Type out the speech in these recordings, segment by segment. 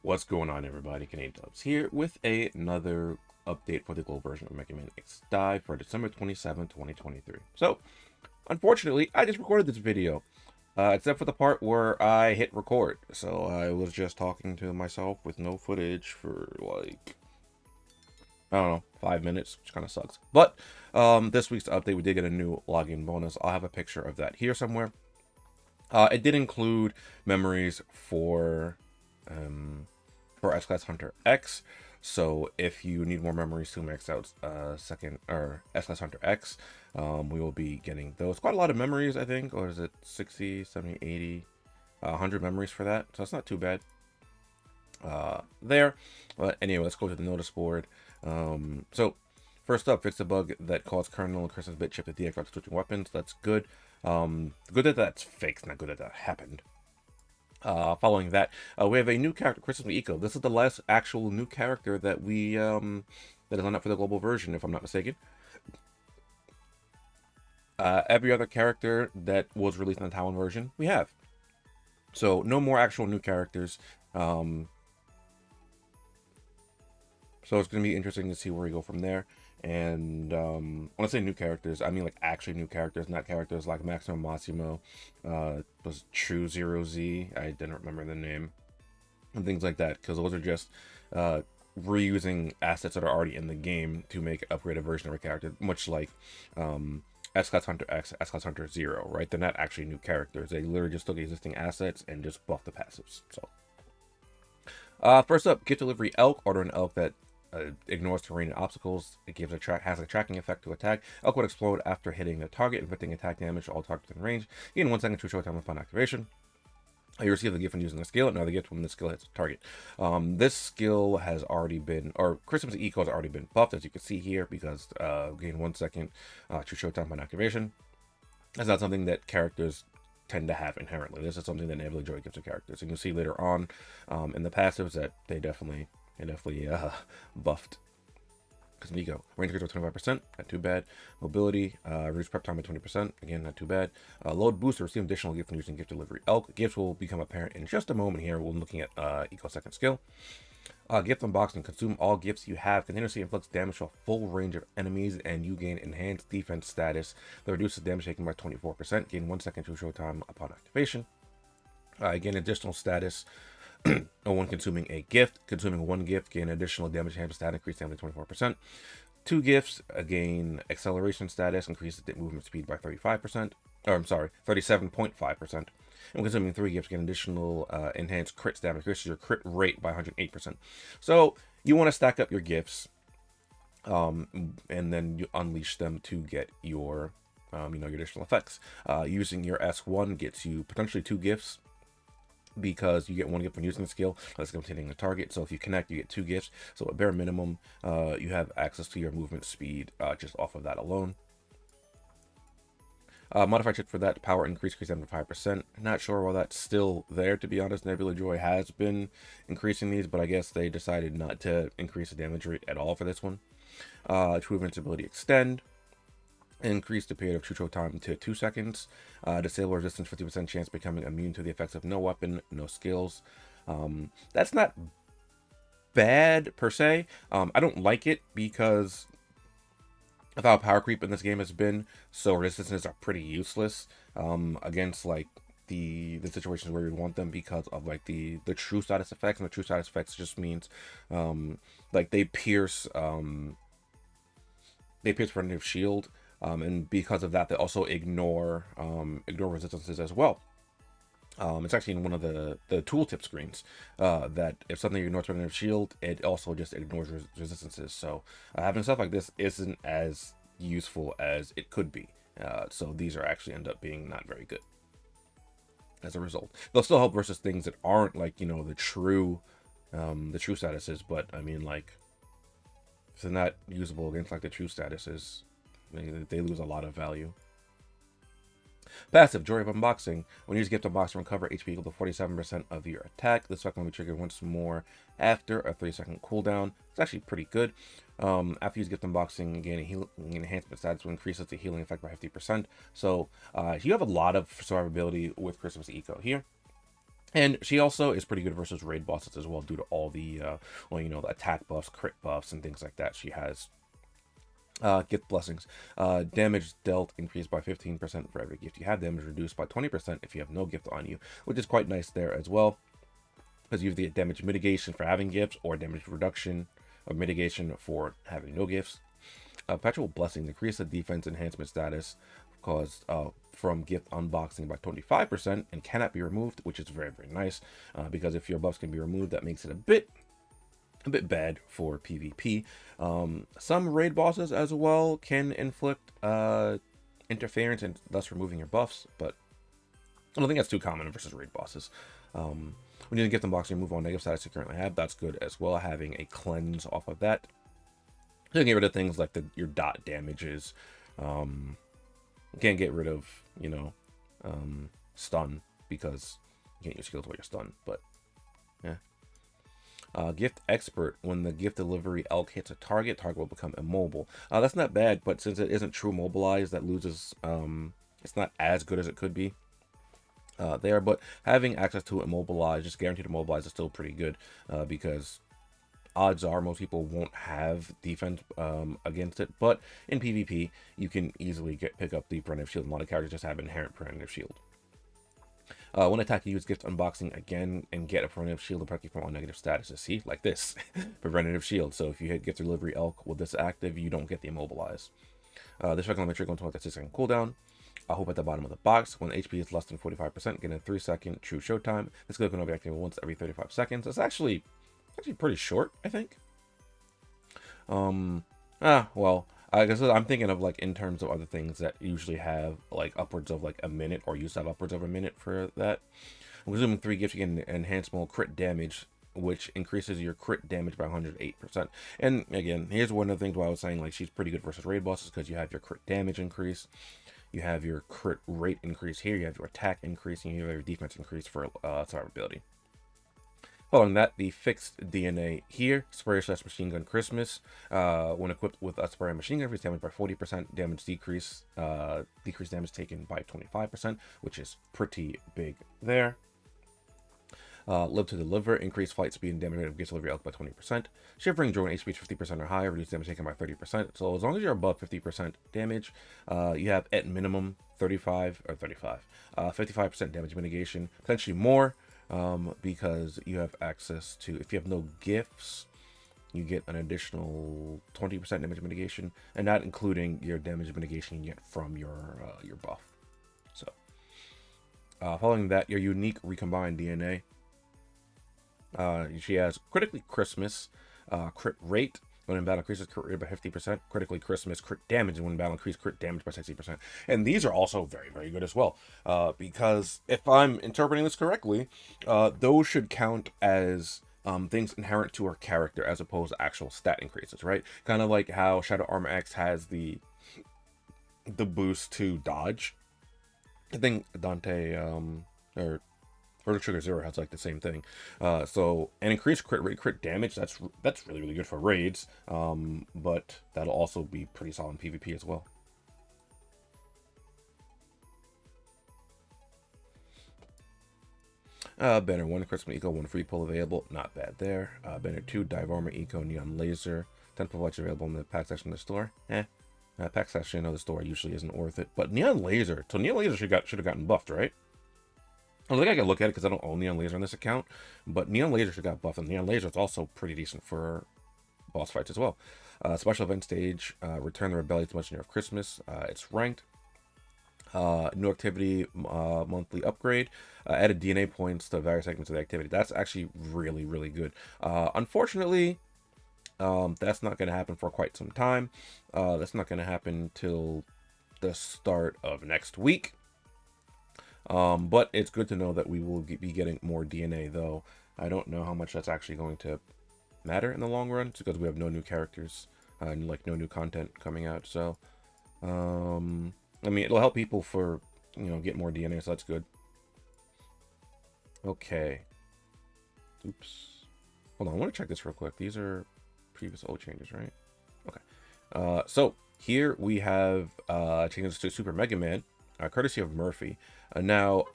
What's going on, everybody? TheKennyDubz here with another update for the global version of Mega Man X Dive for December 27, 2023. So, unfortunately, I just recorded this video, except for the part where I hit record. So I was just talking to myself with no footage for like, I don't know, 5 minutes, which kind of sucks. But this week's update, we did get a new login bonus. I'll have a picture of that here somewhere. It did include memories for S-Class Hunter X. So if you need more memories to max out S-Class Hunter X, we will be getting those. Quite a lot of memories, I think. Or is it 60, 70, 80, 100 memories for that? So it's not too bad there. But anyway, let's go to the notice board. So first up, fix the bug that caused kernel and Christmas bit chip to deactivate switching weapons. That's good. Good that that's fixed, not good that that happened. Following that, we have a new character, Christmas iCO. This is the last actual new character that we that is on up for the global version, if I'm not mistaken. Every other character that was released in the Taiwan version, we have. So no more actual new characters. So it's going to be interesting to see where we go from there. And when I say new characters, I mean like actually new characters, not characters like Maximo Massimo, was True Zero Z. I didn't remember the name, and things like that, because those are just reusing assets that are already in the game to make an upgraded version of a character, much like S-Class Hunter X, S-Class Hunter Zero, right? They're not actually new characters. They literally just took existing assets and just buffed the passives. So first up, gift delivery elk. Order an elk that ignores terrain and obstacles. It has a tracking effect to attack. Elk would explode after hitting the target, inflicting attack damage to all targets within range. Gain 1 second to show time upon activation. You receive the gift when using the skill. Now the gift when the skill hits the target. This skill has already been, or Christmas iCO has already been buffed, as you can see here, because gain 1 second to show time upon activation. That's not something that characters tend to have inherently. This is something that Naval Joy gives to characters. And you'll see later on in the passives that they definitely buffed. Because iCO range increase by 25%, not too bad. Mobility, reduce prep time by 20%, again, not too bad. Load booster, receive additional gift from using gift delivery elk. Gifts will become apparent in just a moment here when looking at iCO second skill. Gift unboxing, consume all gifts you have, continuously inflicts damage to a full range of enemies, and you gain enhanced defense status that reduces damage taken by 24%. Gain 1 second to show time upon activation. Gain additional status when consuming a gift. Consuming 1 gift, gain additional damage handle status, increase damage 24%. 2 gifts, gain acceleration status, increases movement speed by 35%. Or I'm sorry, 37.5%. And when consuming 3 gifts, gain additional enhanced crit damage, increases your crit rate by 108%. So you want to stack up your gifts, and then you unleash them to get your, your additional effects. Using your S1 gets you potentially 2 gifts, because you get 1 gift when using the skill that's hitting the target. So if you connect, you get 2 gifts. So at bare minimum, you have access to your movement speed just off of that alone. Modified chip for that, power increase 75%. Not sure why that's still there, to be honest. Nebula Joy has been increasing these, but I guess they decided not to increase the damage rate at all for this one. True invincibility extend. Increase the period of true show time to 2 seconds. Disable resistance, 50% chance becoming immune to the effects of no weapon, no skills. That's not bad per se. I don't like it because of how power creep in this game has been. So resistances are pretty useless against like the situations where you want them, because of like the true status effects. And the true status effects just means like they pierce preventative shield. And because of that, they also ignore resistances as well. It's actually in one of the tooltip screens that if something ignores preventative shield, it also just ignores resistances. So having stuff like this isn't as useful as it could be. So these are actually end up being not very good as a result. They'll still help versus things that aren't like, the true statuses, but I mean, like, if they're not usable against like the true statuses, they lose a lot of value. Passive, Joy of Unboxing. When you use Gift Unboxing, recover HP equal to 47% of your attack. This effect will be triggered once more after a 3-second cooldown. It's actually pretty good. After you use Gift Unboxing, gain a enhancement status, will increases the healing effect by 50%. So you have a lot of survivability with Christmas iCO here. And she also is pretty good versus raid bosses as well, due to all the, well, you know, the attack buffs, crit buffs, and things like that she has. Gift blessings. Damage dealt increased by 15% for every gift you have. Damage reduced by 20% if you have no gift on you, which is quite nice there as well, because you have the damage mitigation for having gifts, or damage reduction or mitigation for having no gifts. Perpetual blessing increase the defense enhancement status caused from gift unboxing by 25% and cannot be removed, which is very, very nice, because if your buffs can be removed, that makes it a bit bad for PvP. Some raid bosses as well can inflict interference and thus removing your buffs, but I don't think that's too common versus raid bosses. When you gift unboxing, remove all negative status you currently have. That's good as well, having a cleanse off of that. You can get rid of things like your dot damages. You can't get rid of, you know, stun, because you can't use skills while you're stunned, but yeah. Gift expert. When the gift delivery elk hits a target, target will become immobile. That's not bad, but since it isn't true mobilize, that loses, it's not as good as it could be there, but having access to immobilize, just guaranteed immobilize, is still pretty good, because odds are most people won't have defense against it, but in PvP you can easily pick up the preventive shield. A lot of characters just have inherent preventive shield. When attack, you use gift unboxing again and get a preventive shield to protect you from all negative statuses. See, like this. Preventative shield. So if you hit gift delivery elk with this active, you don't get the immobilize. This regular metric going to a 6-second cooldown. I hope at the bottom of the box. When HP is less than 45%, get a 3-second true showtime. This skill can only be activated once every 35 seconds. It's actually pretty short, I think. Well, I guess I'm thinking of, like, in terms of other things that usually have like upwards of like a minute, or used to have upwards of a minute for that. I'm assuming 3 gifts, you can enhance more crit damage, which increases your crit damage by 108%. And again, here's one of the things why I was saying, like, she's pretty good versus raid bosses, because you have your crit damage increase, you have your crit rate increase here, you have your attack increase, and you have your defense increase for survivability. Following that, the fixed DNA here, Sprayer / Machine Gun Christmas. When equipped with a Sprayer Machine Gun, increase damage by 40%, damage decrease, decrease damage taken by 25%, which is pretty big there. Live to Deliver, increase flight speed and damage rate of gift delivery elk by 20%. Shivering Drone HP 50% or higher, reduce damage taken by 30%. So as long as you're above 50% damage, you have at minimum 55% damage mitigation, potentially more. Because you have access to, if you have no gifts, you get an additional 20% damage mitigation, and not including your damage mitigation you get from your buff. So, following that, your unique recombined DNA. She has critically Christmas, crit rate. When in battle, increases crit rate by 50%. Critically Christmas, crit damage. And when in battle, increase crit damage by 60%. And these are also very, very good as well. Because if I'm interpreting this correctly, those should count as things inherent to her character, as opposed to actual stat increases, right? Kind of like how Shadow Armor X has the boost to dodge. I think Dante or Vertical Trigger Zero has like the same thing. So an increased crit rate, crit damage, that's really, really good for raids. But that'll also be pretty solid in PvP as well. Banner 1, Christmas Eco, 1 free pull available. Not bad there. Banner 2, Dive Armor Eco, Neon Laser. 10 pull vouchers available in the pack section of the store. Pack section of the store usually isn't worth it. But Neon Laser, so Neon Laser should have gotten buffed, right? I don't think I can look at it because I don't own Neon Laser on this account, but Neon Laser should got buffed, and Neon Laser is also pretty decent for boss fights as well. Special event stage, Return the Rebellion to Legendary of Christmas. It's ranked. New activity, monthly upgrade. Added DNA points to various segments of the activity. That's actually really, really good. Unfortunately, that's not going to happen for quite some time. That's not going to happen till the start of next week. But it's good to know that we will be getting more DNA, though I don't know how much that's actually going to matter in the long run, because we have no new characters and like no new content coming out. So I mean, it'll help people for, you know, get more DNA, so that's good. Okay, oops, hold on, I want to check this real quick. These are previous old changes, right? Okay, so here we have changes to Super Mega Man, courtesy of Murphy. Now,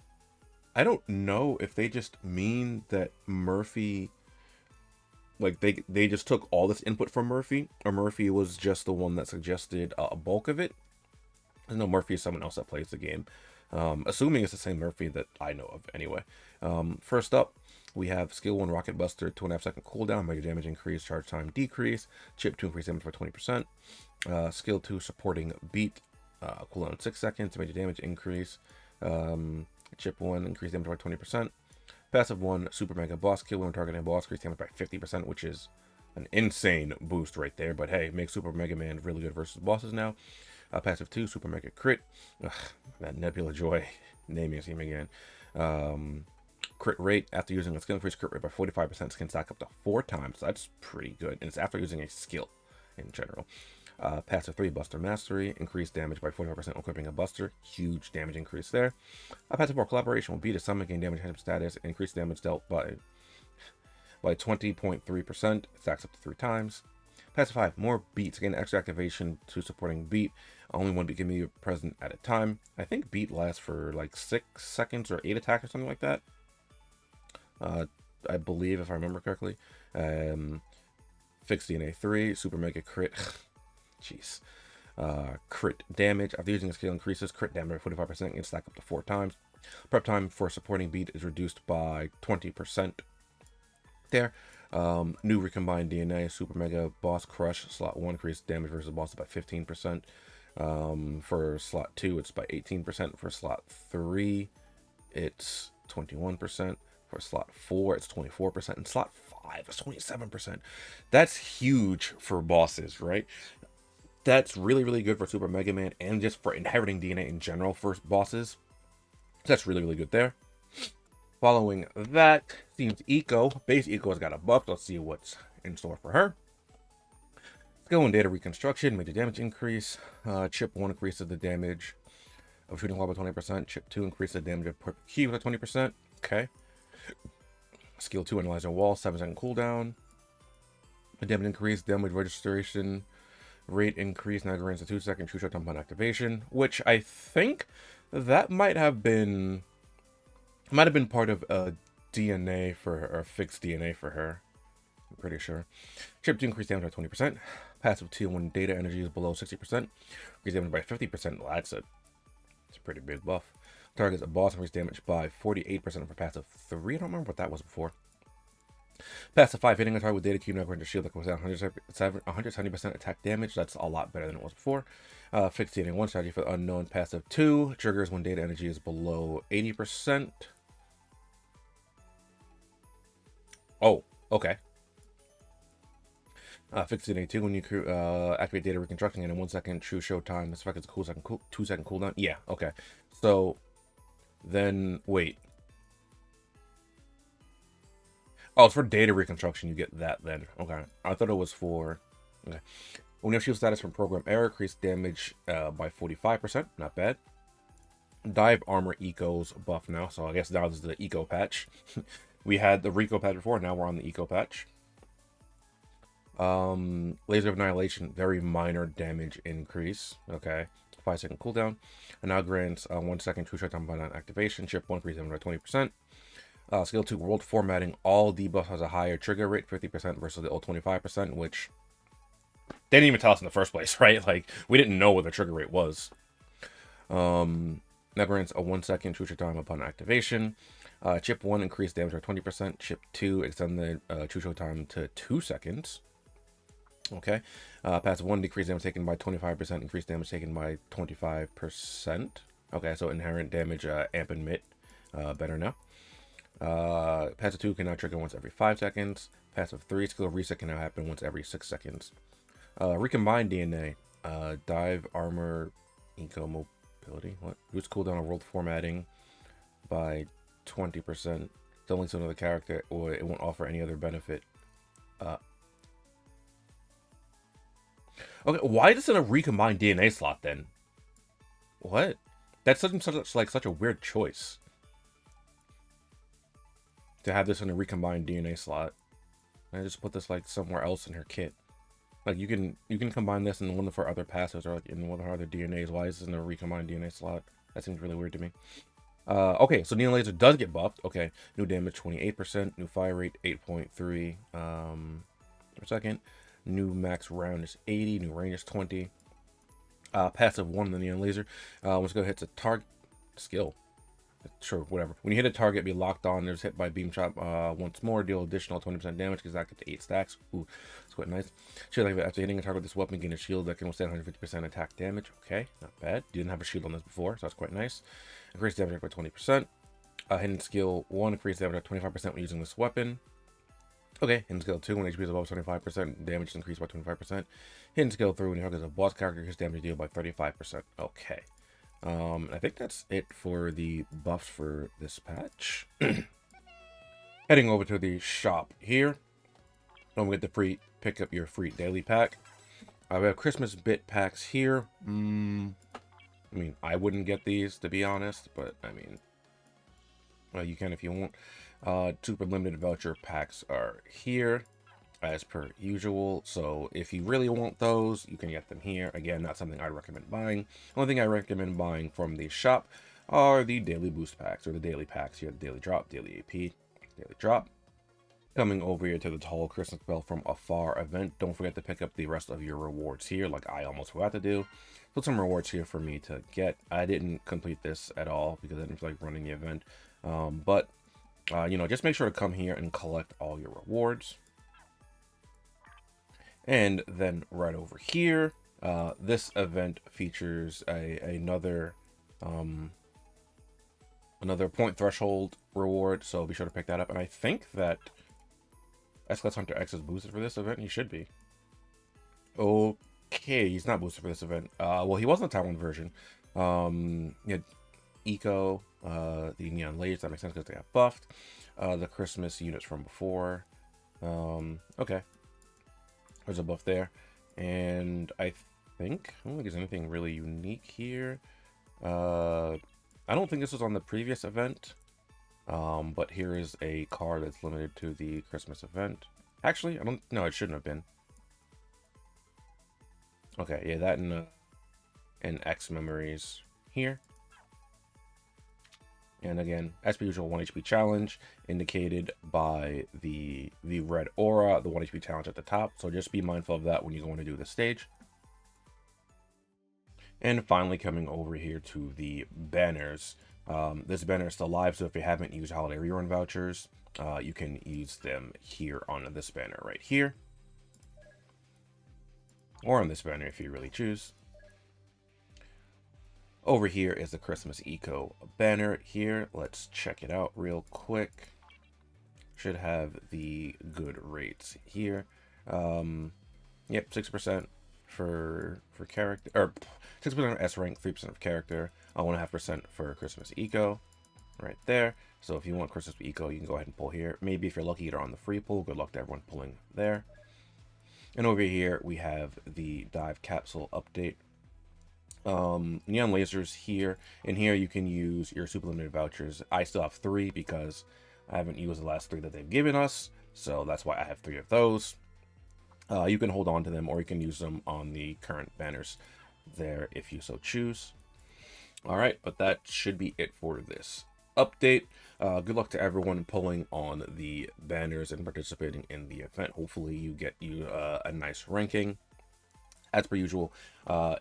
I don't know if they just mean that Murphy, like they just took all this input from Murphy, or Murphy was just the one that suggested a bulk of it. I know Murphy is someone else that plays the game. Assuming it's the same Murphy that I know of anyway. First up, we have skill 1 Rocket Buster, 2.5-second cooldown, major damage increase, charge time decrease, chip 2 increase damage by 20%, skill 2 supporting beat, cooldown 6 seconds, major damage increase, chip 1 increase damage by 20%, passive 1 super mega boss kill when targeting a boss, increase damage by 50%, which is an insane boost right there, but hey, makes Super Mega Man really good versus bosses now. Passive 2 super mega crit. Ugh, that Nebula Joy naming scheme again. Crit rate after using a skill, increase crit rate by 45%, can stack up to 4 times. That's pretty good, and it's after using a skill in general. Passive 3 Buster Mastery, increased damage by 45% equipping a Buster, huge damage increase there. Passive 4 Collaboration will beat a summon, gain damage status, increase damage dealt by 20.3%, stacks up to 3 times. Passive 5 more beats, gain extra activation to supporting beat. Only one beat can be present at a time. I think beat lasts for like 6 seconds or 8 attacks or something like that. I believe, if I remember correctly. Fixed DNA 3, super mega crit. Jeez. Crit damage after using a skill increases crit damage by 45% and stack up to 4 times. Prep time for supporting beat is reduced by 20% there. New recombined DNA, super mega boss crush, slot 1 increased damage versus boss by 15%. For slot 2 it's by 18%. For slot 3 it's 21%. For slot 4 it's 24%, and slot 5 is 27%. That's huge for bosses, right? That's really, really good for Super Mega Man and just for inheriting DNA in general for bosses. That's really, really good there. Following that, seems iCO. Base iCO has got a buff. Let's see what's in store for her. Skill 1 Data Reconstruction, major damage increase. Chip 1 increases the damage of shooting wall by 20%. Chip 2 increases the damage of perfect key by 20%. Okay. Skill 2 Analyzer Wall, 7-second cooldown. The damage increase, damage registration rate increase, now grants a 2-second true shot upon activation, which I think that might have been part of a DNA for her, or fixed DNA for her. I'm pretty sure. Chip 2 increase damage by 20%. Passive 2 when data energy is below 60%. Increase damage by 50%. Well, that's a pretty big buff. Targets a boss, increase damage by 48% for passive 3. I don't remember what that was before. Passive 5, hitting a target with data cube, now going to shield that goes down 170% attack damage. That's a lot better than it was before. Fixed DNA 1 strategy for the unknown. Passive 2 triggers when data energy is below 80%. Oh, okay. Fixed DNA 2 when you activate data reconstructing and in 1 second true show time. This effect is a cool 2-second cooldown. Yeah, okay. So then wait. Oh, it's for data reconstruction. You get that then. Okay. I thought it was for. Okay. When you have shield status from program error, increase damage by 45%. Not bad. Dive armor eco's buff now. So I guess now this is the eco patch. We had the Rico patch before. Now we're on the eco patch. Laser of Annihilation, very minor damage increase. Okay. 5-second cooldown. And now grants 1 second true shot time upon activation. Chip 1 increase damage by 20%. Skill 2 World Formatting. All debuff has a higher trigger rate, 50% versus the old 25%, which they didn't even tell us in the first place, right? Like, we didn't know what the trigger rate was. Now grants a 1 second true shot time upon activation. Chip 1 increased damage by 20%. Chip 2 extend the true shot time to 2 seconds. Okay. Passive 1 decreased damage taken by 25%. Increased damage taken by 25%. Okay, so inherent damage amp and mit. Better now. Passive 2 can now trigger once every 5 seconds. Passive 3 skill reset can now happen once every 6 seconds. Recombined DNA. Dive armor eco mobility. What? Boost cooldown of world formatting by 20%. Don't link to another character, or it won't offer any other benefit. Okay, why is it a recombined DNA slot then? What? That's such a weird choice. To have this in a recombined DNA slot. I just put this like somewhere else in her kit. Like you can combine this in one of her other passes or like in one of her other DNAs. Why is this in a recombined DNA slot? That seems really weird to me. Okay, so Neon Laser does get buffed. Okay, new damage 28%, new fire rate 8.3 per second, new max round is 80, new range is 20. Passive 1 in the Neon Laser. Once it hits a target skill. Sure, whatever. When you hit a target, be locked on. There's hit by beam shot once more. Deal additional 20% damage because that gets to 8 stacks. Ooh, that's quite nice. Shield, like, after hitting a target with this weapon, gain a shield that can withstand 150% attack damage. Okay, not bad. Didn't have a shield on this before, so that's quite nice. Increase damage by 20%. Hidden skill 1, increase damage by 25% when using this weapon. Okay, hidden skill 2, when HP is above 25%, damage is increased by 25%. Hidden skill 3, when you target a boss character, his damage deal by 35%. Okay. I think that's it for the buffs for this patch. Heading over to the shop here. Don't forget to pick up your free daily pack. We have Christmas bit packs here. I mean, I wouldn't get these, to be honest, but I mean, you can if you want. Super limited voucher packs are here as per usual, so if you really want those, you can get them here. Again, not something I recommend buying. The only thing I recommend buying from the shop are the daily boost packs, or the daily packs. You have the daily drop, daily AP, daily drop. Coming over here to the Tall Christmas Bell from Afar event, don't forget to pick up the rest of your rewards here, like I almost forgot to do. Put some rewards here for me to get. I didn't complete this at all because I didn't feel like running the event, but you know, just make sure to come here and collect all your rewards. And then right over here, this event features another point threshold reward, so be sure to pick that up. And I think that SLS Hunter X is boosted for this event. He should be. Okay, he's not boosted for this event. Well, he was in the Taiwan version. He had iCO, the Neon Lasers. That makes sense because they got buffed. The Christmas units from before. Okay. There's a buff there, and I don't think there's anything really unique here. I don't think this was on the previous event, but here is a card that's limited to the Christmas event. Actually, no, it shouldn't have been. Okay, yeah, that and X memories here. And again, as per usual, 1 HP challenge indicated by the red aura, the 1 HP challenge at the top. So just be mindful of that when you go to do this stage. And finally, coming over here to the banners. This banner is still live, so if you haven't used holiday rerun vouchers, you can use them here on this banner right here. Or on this banner if you really choose. Over here is the Christmas iCO banner here. Let's check it out real quick. Should have the good rates here. Yep, 6% for character, or 6% of S rank, 3% of character, 1.5% for Christmas iCO, right there. So if you want Christmas iCO, you can go ahead and pull here. Maybe if you're lucky, you're on the free pull. Good luck to everyone pulling there. And over here we have the dive capsule update. Neon lasers here, and here you can use your super limited vouchers. I still have 3 because I haven't used the last 3 that they've given us, so that's why I have 3 of those. You can hold on to them, or you can use them on the current banners there if you so choose. All right, but that should be it for this update. Good luck to everyone pulling on the banners and participating in the event. Hopefully you get a nice ranking. As per usual,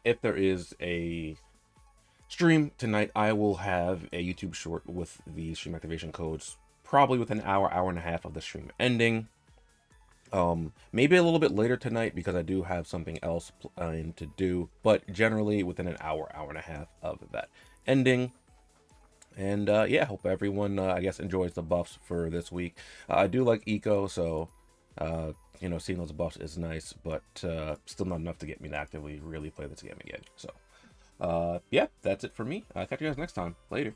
if there is a stream tonight, I will have a YouTube short with the stream activation codes probably within an hour and a half of the stream ending. Maybe a little bit later tonight because I do have something else planned to do, but generally within an hour and a half of that ending. And yeah, hope everyone, I guess, enjoys the buffs for this week. I do like iCO, so you know, seeing those buffs is nice, but still not enough to get me to actively really play this game again. So yeah, that's it for me. I'll catch you guys next time. Later.